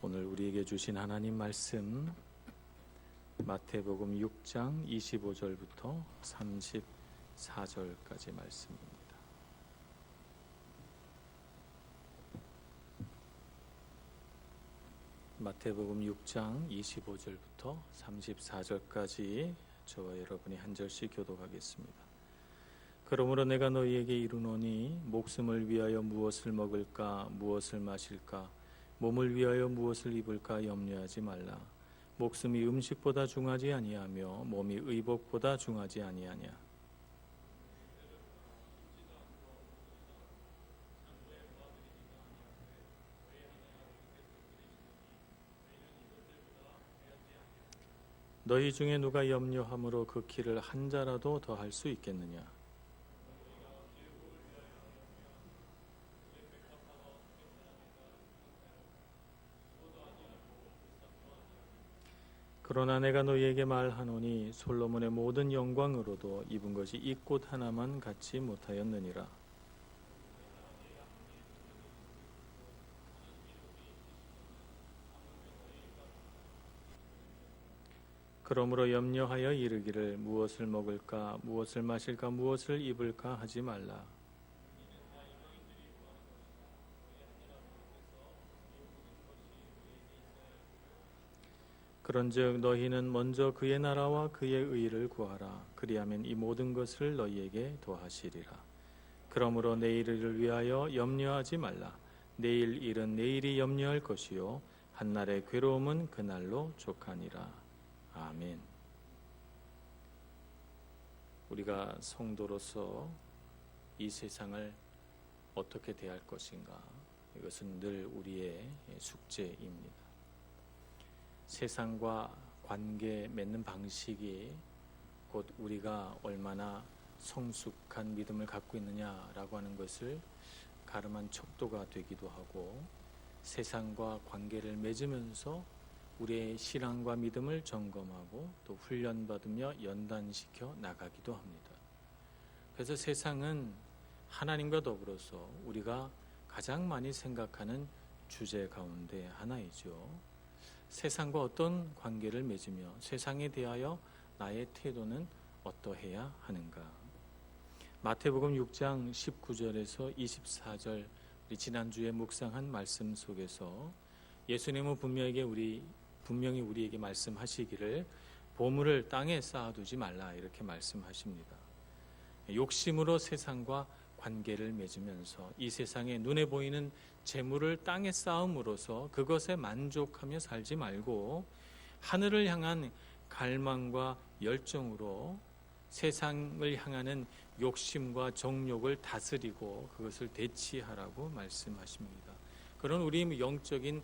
오늘 우리에게 주신 하나님 말씀 마태복음 6장 25절부터 34절까지 말씀입니다. 마태복음 6장 25절부터 34절까지 저와 여러분이 한 절씩 교독하겠습니다. 그러므로 내가 너희에게 이르노니 목숨을 위하여 무엇을 먹을까 무엇을 마실까 몸을 위하여 무엇을 입을까 염려하지 말라. 목숨이 음식보다 중하지 아니하며 몸이 의복보다 중하지 아니하냐. 너희 중에 누가 염려함으로 그 키를 한 자라도 더할 수 있겠느냐. 그러나 내가 너희에게 말하노니 솔로몬의 모든 영광으로도 입은 것이 이 꽃 하나만 갖지 못하였느니라. 그러므로 염려하여 이르기를 무엇을 먹을까 무엇을 마실까 무엇을 입을까 하지 말라. 그런즉 너희는 먼저 그의 나라와 그의 의를 구하라. 그리하면 이 모든 것을 너희에게 더하시리라. 그러므로 내일을 위하여 염려하지 말라. 내일 일은 내일이 염려할 것이요 한날의 괴로움은 그날로 족하니라. 아멘. 우리가 성도로서 이 세상을 어떻게 대할 것인가, 이것은 늘 우리의 숙제입니다. 세상과 관계 맺는 방식이 곧 우리가 얼마나 성숙한 믿음을 갖고 있느냐라고 하는 것을 가름한 척도가 되기도 하고, 세상과 관계를 맺으면서 우리의 신앙과 믿음을 점검하고 또 훈련받으며 연단시켜 나가기도 합니다. 그래서 세상은 하나님과 더불어서 우리가 가장 많이 생각하는 주제 가운데 하나이죠. 세상과 어떤 관계를 맺으며 세상에 대하여 나의 태도는 어떠해야 하는가. 마태복음 6장 19절에서 24절 우리 지난주에 묵상한 말씀 속에서 예수님은 분명히 우리에게 말씀하시기를 보물을 땅에 쌓아두지 말라 이렇게 말씀하십니다. 욕심으로 세상과 관계를 맺으면서 이 세상에 눈에 보이는 재물을 땅에 쌓음으로써 그것에 만족하며 살지 말고 하늘을 향한 갈망과 열정으로 세상을 향하는 욕심과 정욕을 다스리고 그것을 대치하라고 말씀하십니다. 그런 우리 영적인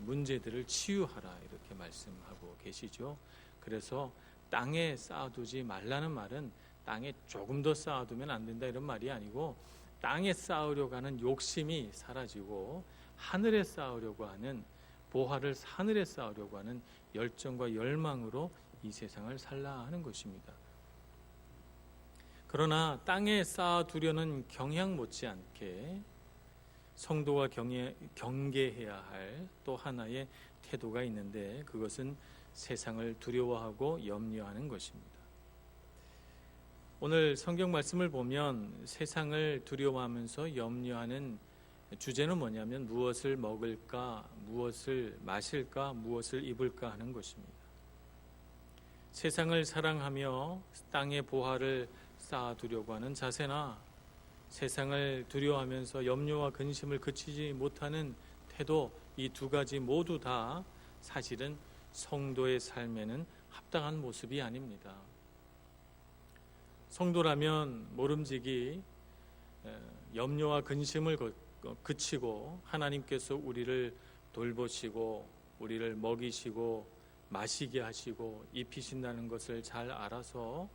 문제들을 치유하라 이렇게 말씀하고 계시죠. 그래서 땅에 쌓아두지 말라는 말은 땅에 조금 더 쌓아두면 안 된다 이런 말이 아니고, 땅에 쌓으려고 하는 욕심이 사라지고 하늘에 쌓으려고 하는, 보화를 하늘에 쌓으려고 하는 열정과 열망으로 이 세상을 살라 하는 것입니다. 그러나 땅에 쌓아두려는 경향 못지않게 성도가 경계해야 할 또 하나의 태도가 있는데, 그것은 세상을 두려워하고 염려하는 것입니다. 오늘 성경 말씀을 보면 세상을 두려워하면서 염려하는 주제는 뭐냐면 무엇을 먹을까, 무엇을 마실까, 무엇을 입을까 하는 것입니다. 세상을 사랑하며 땅의 보화를 쌓아두려고 하는 자세나 세상을 두려워하면서 염려와 근심을 그치지 못하는 태도, 이 두 가지 모두 다 사실은 성도의 삶에는 합당한 모습이 아닙니다. 성도라면 모름지기 염려와 근심을 그치고 하나님께서 우리를 돌보시고 우리를 먹이시고 마시게 하시고 입히신다는 것을 잘 알아서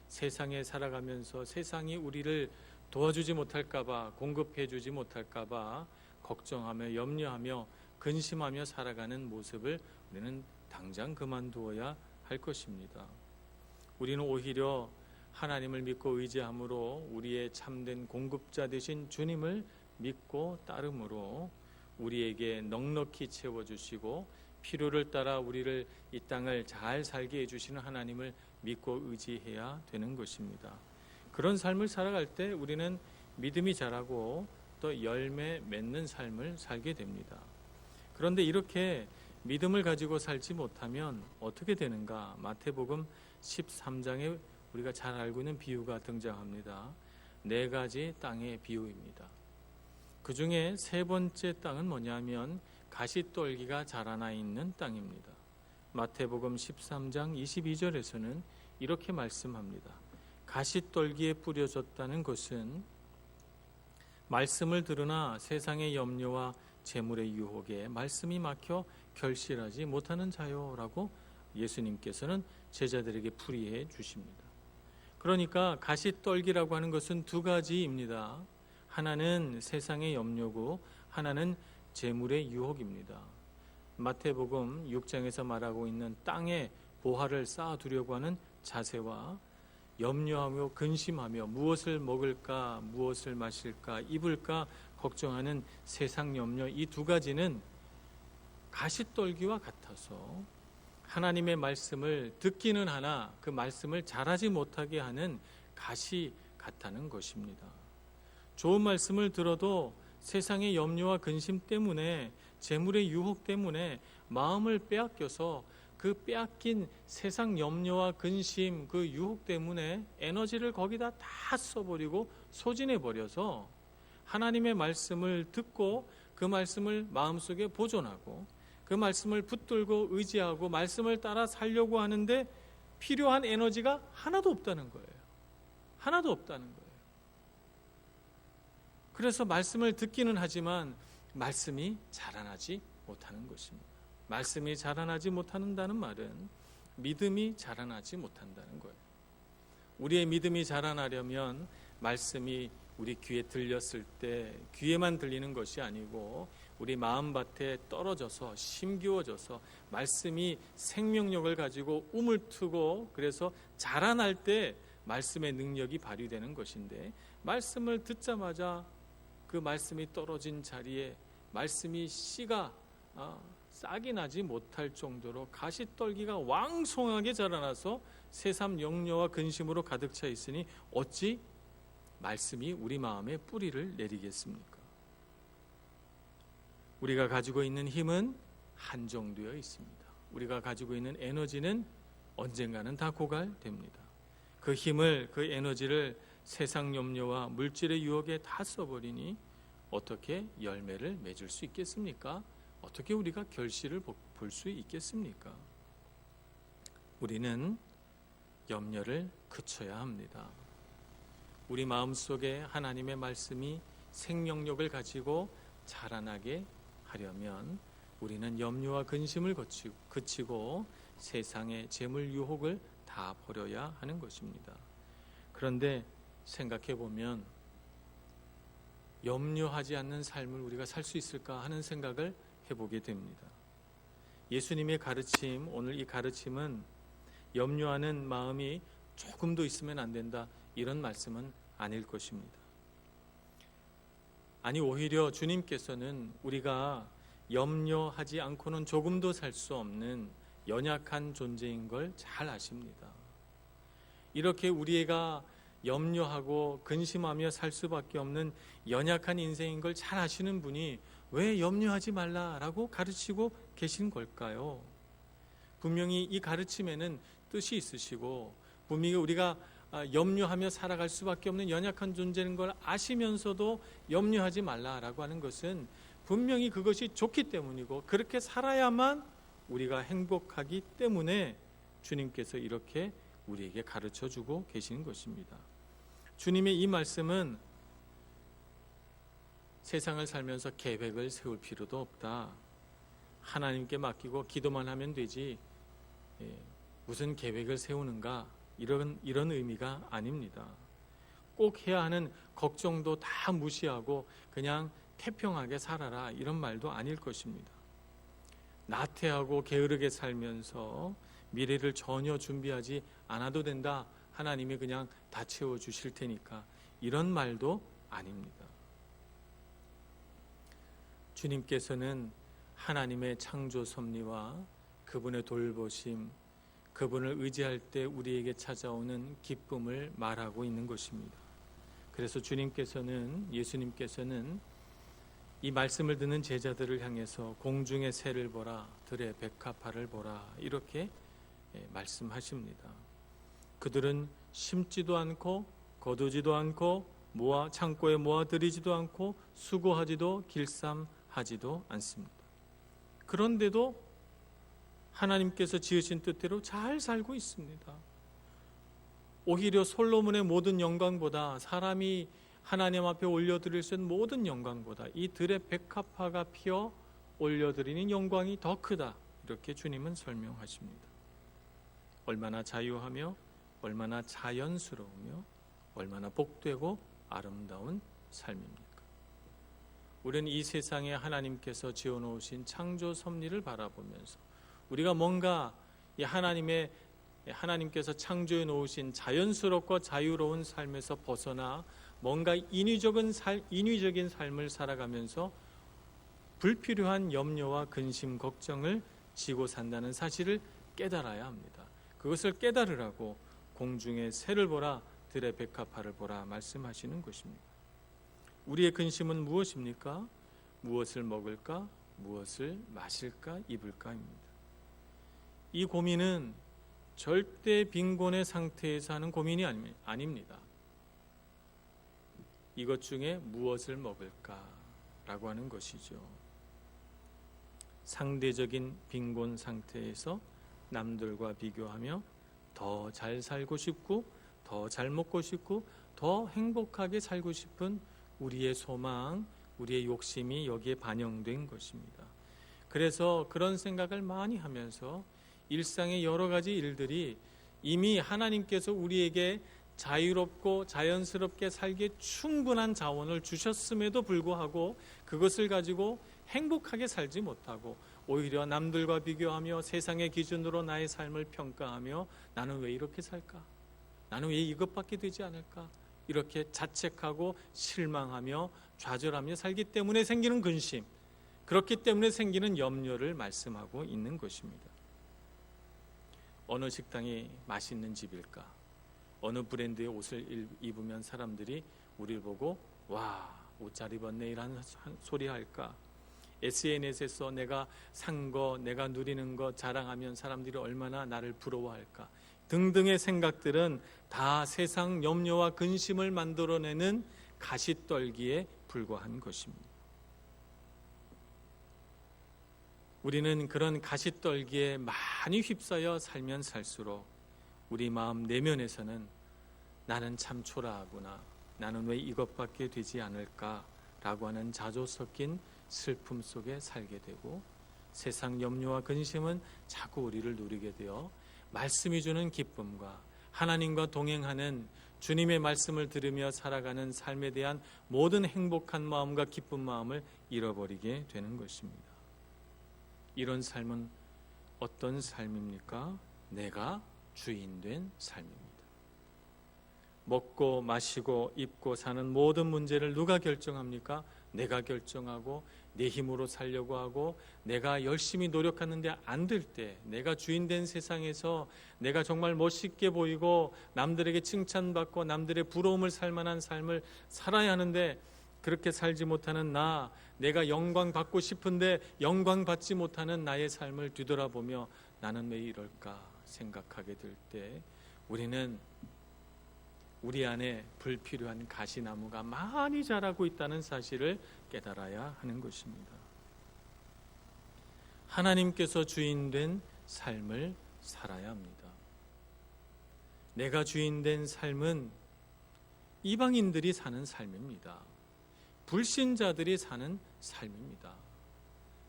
세상에 살아가면서 세상이 우리를 도와주지 못할까봐, 공급해주지 못할까봐 걱정하며 염려하며 근심하며 살아가는 모습을 우리는 당장 그만두어야 할 것입니다. 우리는 오히려 하나님을 믿고 의지함으로 우리의 참된 공급자 되신 주님을 믿고 따름으로 우리에게 넉넉히 채워주시고 필요를 따라 우리를 이 땅을 잘 살게 해주시는 하나님을 믿고 의지해야 되는 것입니다. 그런 삶을 살아갈 때 우리는 믿음이 자라고 또 열매 맺는 삶을 살게 됩니다. 그런데 이렇게 믿음을 가지고 살지 못하면 어떻게 되는가? 마태복음 13장에 우리가 잘 알고 있는 비유가 등장합니다. 4가지 땅의 비유입니다. 그 중에 3번째 땅은 뭐냐면 가시떨기가 자라나 있는 땅입니다. 마태복음 13장 22절에서는 이렇게 말씀합니다. 가시떨기에 뿌려졌다는 것은 말씀을 들으나 세상의 염려와 재물의 유혹에 말씀이 막혀 결실하지 못하는 자요라고 예수님께서는 제자들에게 풀이해 주십니다. 그러니까 가시떨기라고 하는 것은 2가지입니다. 하나는 세상의 염려고 하나는 재물의 유혹입니다. 마태복음 6장에서 말하고 있는 땅에 보화를 쌓아두려고 하는 자세와 염려하며 근심하며 무엇을 먹을까, 무엇을 마실까, 입을까 걱정하는 세상 염려, 이 2가지는 가시떨기와 같아서 하나님의 말씀을 듣기는 하나 그 말씀을 잘하지 못하게 하는 가시 같다는 것입니다. 좋은 말씀을 들어도 세상의 염려와 근심 때문에 재물의 유혹 때문에 마음을 빼앗겨서 그 빼앗긴 세상 염려와 근심 그 유혹 때문에 에너지를 거기다 다 써버리고 소진해버려서 하나님의 말씀을 듣고 그 말씀을 마음속에 보존하고 그 말씀을 붙들고 의지하고 말씀을 따라 살려고 하는데 필요한 에너지가 하나도 없다는 거예요. 하나도 없다는 거예요. 그래서 말씀을 듣기는 하지만 말씀이 자라나지 못하는 것입니다. 말씀이 자라나지 못한다는 말은 믿음이 자라나지 못한다는 거예요. 우리의 믿음이 자라나려면 말씀이 우리 귀에 들렸을 때 귀에만 들리는 것이 아니고 우리 마음밭에 떨어져서 심기워져서 말씀이 생명력을 가지고 움을 트고 그래서 자라날 때 말씀의 능력이 발휘되는 것인데 말씀을 듣자마자 그 말씀이 떨어진 자리에 말씀이 씨가 싹이 나지 못할 정도로 가시떨기가 왕성하게 자라나서 세상 염려와 근심으로 가득 차 있으니 어찌 말씀이 우리 마음에 뿌리를 내리겠습니까? 우리가 가지고 있는 힘은 한정되어 있습니다. 우리가 가지고 있는 에너지는 언젠가는 다 고갈됩니다. 그 힘을, 그 에너지를 세상 염려와 물질의 유혹에 다 써버리니 어떻게 열매를 맺을 수 있겠습니까? 어떻게 우리가 결실을 볼 수 있겠습니까? 우리는 염려를 그쳐야 합니다. 우리 마음속에 하나님의 말씀이 생명력을 가지고 자라나게 하려면 우리는 염려와 근심을 그치고 세상의 재물 유혹을 다 버려야 하는 것입니다. 그런데 생각해 보면 염려하지 않는 삶을 우리가 살 수 있을까 하는 생각을 해보게 됩니다. 예수님의 가르침, 오늘 이 가르침은 염려하는 마음이 조금도 있으면 안 된다 이런 말씀은 아닐 것입니다. 아니 오히려 주님께서는 우리가 염려하지 않고는 조금도 살 수 없는 연약한 존재인 걸 잘 아십니다. 이렇게 우리가 염려하고 근심하며 살 수밖에 없는 연약한 인생인 걸 잘 아시는 분이 왜 염려하지 말라라고 가르치고 계신 걸까요? 분명히 이 가르침에는 뜻이 있으시고 분명히 우리가 염려하며 살아갈 수밖에 없는 연약한 존재인 걸 아시면서도 염려하지 말라라고 하는 것은 분명히 그것이 좋기 때문이고 그렇게 살아야만 우리가 행복하기 때문에 주님께서 이렇게 우리에게 가르쳐주고 계시는 것입니다. 주님의 이 말씀은 세상을 살면서 계획을 세울 필요도 없다. 하나님께 맡기고 기도만 하면 되지 무슨 계획을 세우는가 이런 의미가 아닙니다. 꼭 해야 하는 걱정도 다 무시하고 그냥 태평하게 살아라 이런 말도 아닐 것입니다. 나태하고 게으르게 살면서 미래를 전혀 준비하지 않아도 된다. 하나님이 그냥 다 채워주실 테니까 이런 말도 아닙니다. 주님께서는 하나님의 창조 섭리와 그분의 돌보심, 그분을 의지할 때 우리에게 찾아오는 기쁨을 말하고 있는 것입니다. 그래서 예수님께서는 이 말씀을 듣는 제자들을 향해서 공중의 새를 보라, 들의 백합화를 보라, 이렇게 말씀하십니다. 그들은 심지도 않고 거두지도 않고 창고에 모아들이지도 않고 수고하지도 길쌈하지도 않습니다. 그런데도 하나님께서 지으신 뜻대로 잘 살고 있습니다. 오히려 솔로몬의 모든 영광보다, 사람이 하나님 앞에 올려드릴 수 있는 모든 영광보다 이 들의 백합화가 피어 올려드리는 영광이 더 크다, 이렇게 주님은 설명하십니다. 얼마나 자유하며 얼마나 자연스러우며 얼마나 복되고 아름다운 삶입니까? 우리는 이 세상에 하나님께서 지어놓으신 창조 섭리를 바라보면서 우리가 뭔가 이 하나님께서 창조해 놓으신 자연스럽고 자유로운 삶에서 벗어나 뭔가 인위적인 삶을 살아가면서 불필요한 염려와 근심, 걱정을 지고 산다는 사실을 깨달아야 합니다. 그것을 깨달으라고 공중의 새를 보라, 들의 백합화를 보라 말씀하시는 것입니다. 우리의 근심은 무엇입니까? 무엇을 먹을까? 무엇을 마실까? 입을까입니다. 이 고민은 절대 빈곤의 상태에서 하는 고민이 아닙니다. 이것 중에 무엇을 먹을까라고 하는 것이죠. 상대적인 빈곤 상태에서 남들과 비교하며 더 잘 살고 싶고 더 잘 먹고 싶고 더 행복하게 살고 싶은 우리의 소망, 우리의 욕심이 여기에 반영된 것입니다. 그래서 그런 생각을 많이 하면서 일상의 여러 가지 일들이 이미 하나님께서 우리에게 자유롭고 자연스럽게 살기에 충분한 자원을 주셨음에도 불구하고 그것을 가지고 행복하게 살지 못하고 오히려 남들과 비교하며 세상의 기준으로 나의 삶을 평가하며 나는 왜 이렇게 살까? 나는 왜 이것밖에 되지 않을까? 이렇게 자책하고 실망하며 좌절하며 살기 때문에 생기는 근심, 그렇기 때문에 생기는 염려를 말씀하고 있는 것입니다. 어느 식당이 맛있는 집일까? 어느 브랜드의 옷을 입으면 사람들이 우리를 보고 와, 옷 잘 입었네 이라는 소리 할까? SNS에서 내가 산 거, 내가 누리는 거 자랑하면 사람들이 얼마나 나를 부러워할까? 등등의 생각들은 다 세상 염려와 근심을 만들어내는 가시떨기에 불과한 것입니다. 우리는 그런 가시떨기에 많이 휩싸여 살면 살수록 우리 마음 내면에서는 나는 참 초라하구나, 나는 왜 이것밖에 되지 않을까라고 하는 자조 섞인 슬픔 속에 살게 되고 세상 염려와 근심은 자꾸 우리를 누리게 되어 말씀이 주는 기쁨과 하나님과 동행하는 주님의 말씀을 들으며 살아가는 삶에 대한 모든 행복한 마음과 기쁜 마음을 잃어버리게 되는 것입니다. 이런 삶은 어떤 삶입니까? 내가 주인된 삶입니다. 먹고 마시고 입고 사는 모든 문제를 누가 결정합니까? 내가 결정하고 내 힘으로 살려고 하고 내가 열심히 노력하는데 안 될 때 내가 주인된 세상에서 내가 정말 멋있게 보이고 남들에게 칭찬받고 남들의 부러움을 살 만한 삶을 살아야 하는데 그렇게 살지 못하는 내가 영광 받고 싶은데 영광 받지 못하는 나의 삶을 뒤돌아보며 나는 왜 이럴까 생각하게 될 때 우리는 우리 안에 불필요한 가시나무가 많이 자라고 있다는 사실을 깨달아야 하는 것입니다. 하나님께서 주인된 삶을 살아야 합니다. 내가 주인된 삶은 이방인들이 사는 삶입니다. 불신자들이 사는 삶입니다.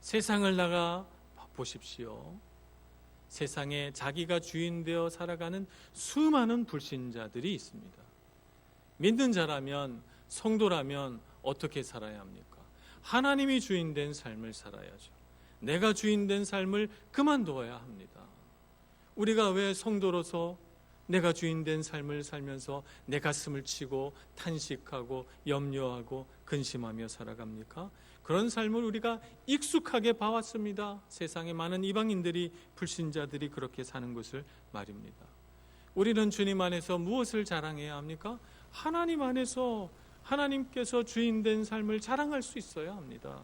세상을 나가 보십시오. 세상에 자기가 주인되어 살아가는 수많은 불신자들이 있습니다. 믿는 자라면, 성도라면 어떻게 살아야 합니까? 하나님이 주인된 삶을 살아야죠. 내가 주인된 삶을 그만두어야 합니다. 우리가 왜 성도로서 내가 주인된 삶을 살면서 내 가슴을 치고 탄식하고 염려하고 근심하며 살아갑니까? 그런 삶을 우리가 익숙하게 봐왔습니다. 세상의 많은 이방인들이, 불신자들이 그렇게 사는 것을 말입니다. 우리는 주님 안에서 무엇을 자랑해야 합니까? 하나님 안에서 하나님께서 주인된 삶을 자랑할 수 있어야 합니다.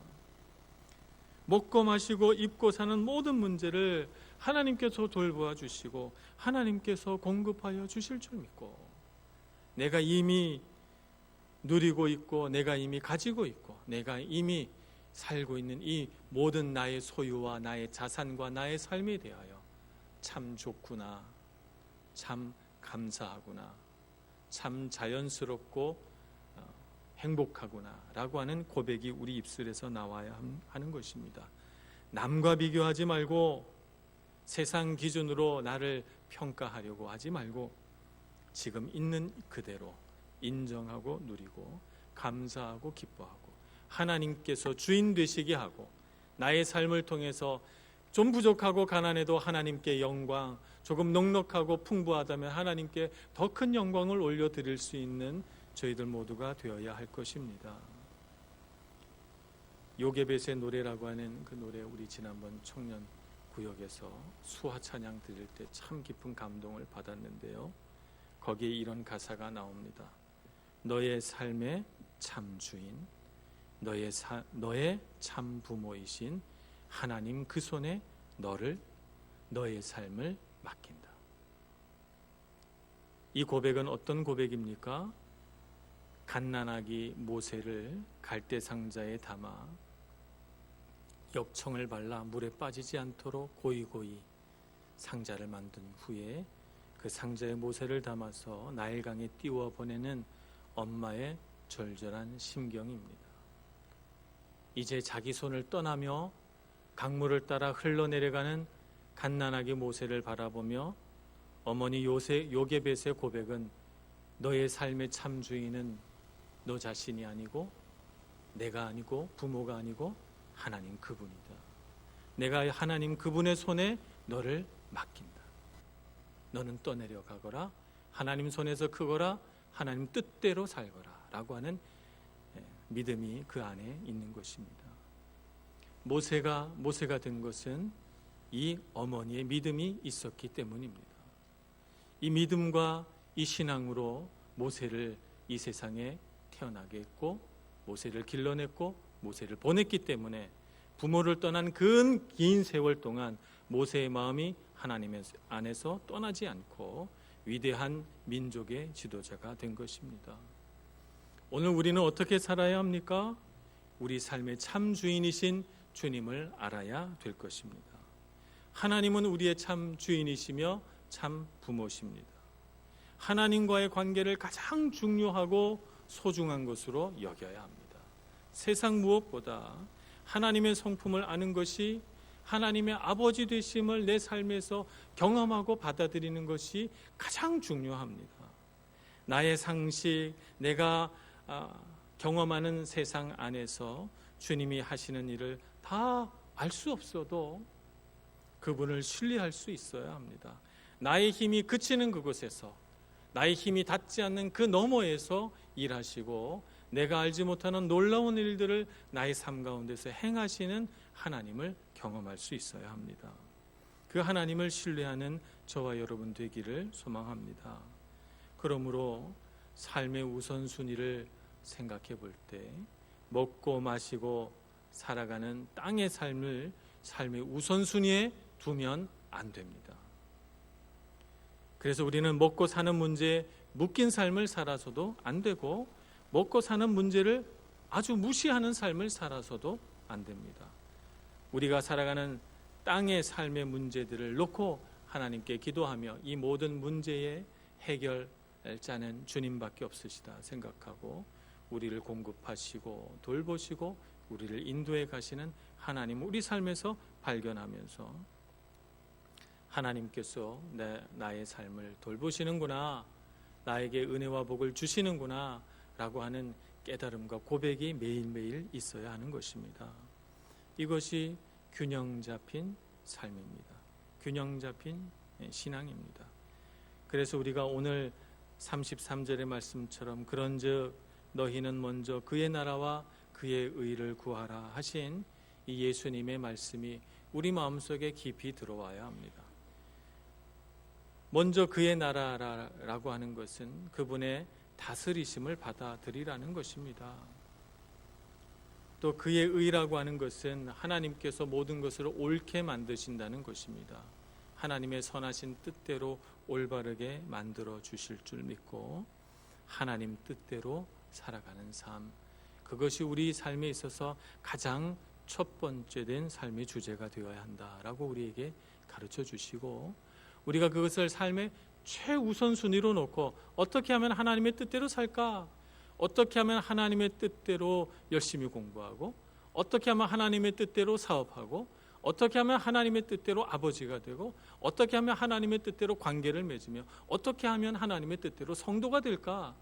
먹고 마시고 입고 사는 모든 문제를 하나님께서 돌보아 주시고 하나님께서 공급하여 주실 줄 믿고, 내가 이미 누리고 있고 내가 이미 가지고 있고 내가 이미 살고 있는 이 모든 나의 소유와 나의 자산과 나의 삶에 대하여 참 좋구나, 참 감사하구나, 참 자연스럽고 행복하구나 라고 하는 고백이 우리 입술에서 나와야 하는 것입니다. 남과 비교하지 말고 세상 기준으로 나를 평가하려고 하지 말고 지금 있는 그대로 인정하고 누리고 감사하고 기뻐하고 하나님께서 주인 되시게 하고, 나의 삶을 통해서 좀 부족하고 가난해도 하나님께 영광, 조금 넉넉하고 풍부하다면 하나님께 더 큰 영광을 올려드릴 수 있는 저희들 모두가 되어야 할 것입니다. 요게벳의 노래라고 하는 그 노래, 우리 지난번 청년 구역에서 수화 찬양 드릴 때 참 깊은 감동을 받았는데요, 거기에 이런 가사가 나옵니다. 너의 삶의 참 주인, 너의 참 부모이신 하나님 그 손에 너의 삶을 맡긴다. 이 고백은 어떤 고백입니까? 갓난아기 모세를 갈대 상자에 담아 역청을 발라 물에 빠지지 않도록 고이고이 상자를 만든 후에 그 상자에 모세를 담아서 나일강에 띄워 보내는 엄마의 절절한 심경입니다. 이제 자기 손을 떠나며 강물을 따라 흘러내려가는 갓난아기 모세를 바라보며 어머니 요게벳의 고백은, 너의 삶의 참 주인은 너 자신이 아니고 내가 아니고 부모가 아니고 하나님 그분이다. 내가 하나님 그분의 손에 너를 맡긴다. 너는 떠내려가거라, 하나님 손에서 크거라, 하나님 뜻대로 살거라 라고 하는 믿음이 그 안에 있는 것입니다. 모세가 된 것은 이 어머니의 믿음이 있었기 때문입니다. 이 믿음과 이 신앙으로 모세를 이 세상에 태어나게 했고 모세를 길러냈고 모세를 보냈기 때문에 부모를 떠난 긴 세월 동안 모세의 마음이 하나님 안에서 떠나지 않고 위대한 민족의 지도자가 된 것입니다. 오늘 우리는 어떻게 살아야 합니까? 우리 삶의 참 주인이신 주님을 알아야 될 것입니다. 하나님은 우리의 참 주인이시며 참 부모십니다. 하나님과의 관계를 가장 중요하고 소중한 것으로 여겨야 합니다. 세상 무엇보다 하나님의 성품을 아는 것이, 하나님의 아버지 되심을 내 삶에서 경험하고 받아들이는 것이 가장 중요합니다. 나의 상식, 내가 경험하는 세상 안에서 주님이 하시는 일을 다 알 수 없어도 그분을 신뢰할 수 있어야 합니다. 나의 힘이 그치는 그곳에서, 나의 힘이 닿지 않는 그 너머에서 일하시고 내가 알지 못하는 놀라운 일들을 나의 삶 가운데서 행하시는 하나님을 경험할 수 있어야 합니다. 그 하나님을 신뢰하는 저와 여러분 되기를 소망합니다. 그러므로 삶의 우선순위를 생각해 볼 때 먹고 마시고 살아가는 땅의 삶을 삶의 우선순위에 두면 안 됩니다. 그래서 우리는 먹고 사는 문제에 묶인 삶을 살아서도 안 되고, 먹고 사는 문제를 아주 무시하는 삶을 살아서도 안 됩니다. 우리가 살아가는 땅의 삶의 문제들을 놓고 하나님께 기도하며 이 모든 문제의 해결자는 주님밖에 없으시다 생각하고 우리를 공급하시고 돌보시고 우리를 인도해 가시는 하나님, 우리 삶에서 발견하면서 하나님께서 나의 삶을 돌보시는구나, 나에게 은혜와 복을 주시는구나 라고 하는 깨달음과 고백이 매일매일 있어야 하는 것입니다. 이것이 균형 잡힌 삶입니다. 균형 잡힌 신앙입니다. 그래서 우리가 오늘 33절의 말씀처럼 그런즉 너희는 먼저 그의 나라와 그 그의 의를 구하라 하신 이 예수님의 말씀이 우리 마음속에 깊이 들어와야 합니다. 먼저 그의 나라라고 하는 것은 그분의 다스리심을 받아들이라는 것입니다. 또 그의 의라고 하는 것은 하나님께서 모든 것을 옳게 만드신다는 것입니다. 하나님의 선하신 뜻대로 올바르게 만들어 주실 줄 믿고 하나님 뜻대로 살아가는 삶, 그것이 우리 삶에 있어서 가장 첫 번째 된 삶의 주제가 되어야 한다라고 우리에게 가르쳐 주시고, 우리가 그것을 삶의 최우선순위로 놓고 어떻게 하면 하나님의 뜻대로 살까? 어떻게 하면 하나님의 뜻대로 열심히 공부하고, 어떻게 하면 하나님의 뜻대로 사업하고, 어떻게 하면 하나님의 뜻대로 아버지가 되고, 어떻게 하면 하나님의 뜻대로 관계를 맺으며, 어떻게 하면 하나님의 뜻대로 성도가 될까?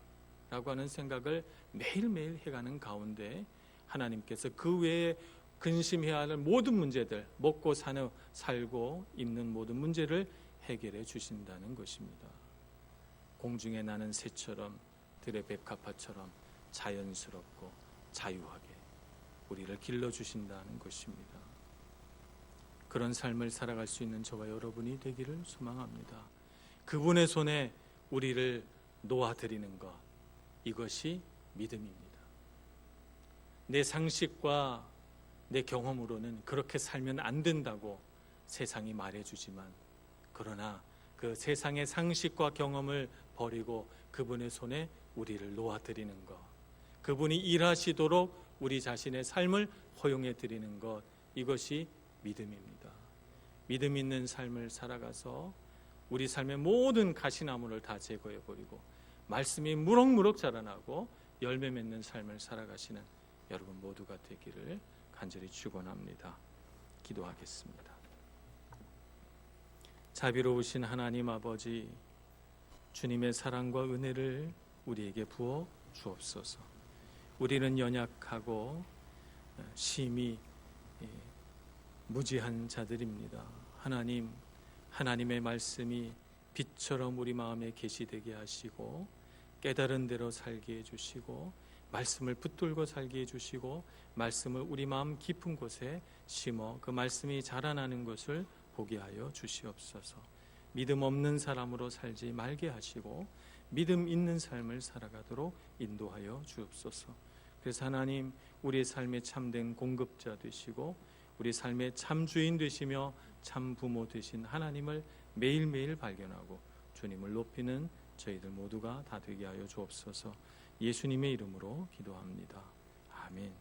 라고 하는 생각을 매일매일 해가는 가운데 하나님께서 그 외에 근심해야 할 모든 문제들, 먹고 살고 입는 모든 문제를 해결해 주신다는 것입니다. 공중에 나는 새처럼 들의 백합화처럼 자연스럽고 자유하게 우리를 길러주신다는 것입니다. 그런 삶을 살아갈 수 있는 저와 여러분이 되기를 소망합니다. 그분의 손에 우리를 놓아드리는 것, 이것이 믿음입니다. 내 상식과 내 경험으로는 그렇게 살면 안 된다고 세상이 말해주지만, 그러나 그 세상의 상식과 경험을 버리고 그분의 손에 우리를 놓아드리는 것, 그분이 일하시도록 우리 자신의 삶을 허용해 드리는 것, 이것이 믿음입니다. 믿음 있는 삶을 살아가서 우리 삶의 모든 가시나무를 다 제거해 버리고 말씀이 무럭무럭 자라나고 열매 맺는 삶을 살아가시는 여러분 모두가 되기를 간절히 축원합니다. 기도하겠습니다. 자비로우신 하나님 아버지, 주님의 사랑과 은혜를 우리에게 부어 주옵소서. 우리는 연약하고 심히 무지한 자들입니다. 하나님, 하나님의 말씀이 빛처럼 우리 마음에 계시되게 하시고 깨달은 대로 살게 해주시고 말씀을 붙들고 살게 해주시고 말씀을 우리 마음 깊은 곳에 심어 그 말씀이 자라나는 것을 보게 하여 주시옵소서. 믿음 없는 사람으로 살지 말게 하시고 믿음 있는 삶을 살아가도록 인도하여 주옵소서. 그래서 하나님, 우리의 삶의 참된 공급자 되시고 우리 삶의 참 주인 되시며 참 부모 되신 하나님을 매일매일 발견하고 주님을 높이는 저희들 모두가 다 되게 하여 주옵소서. 예수님의 이름으로 기도합니다. 아멘.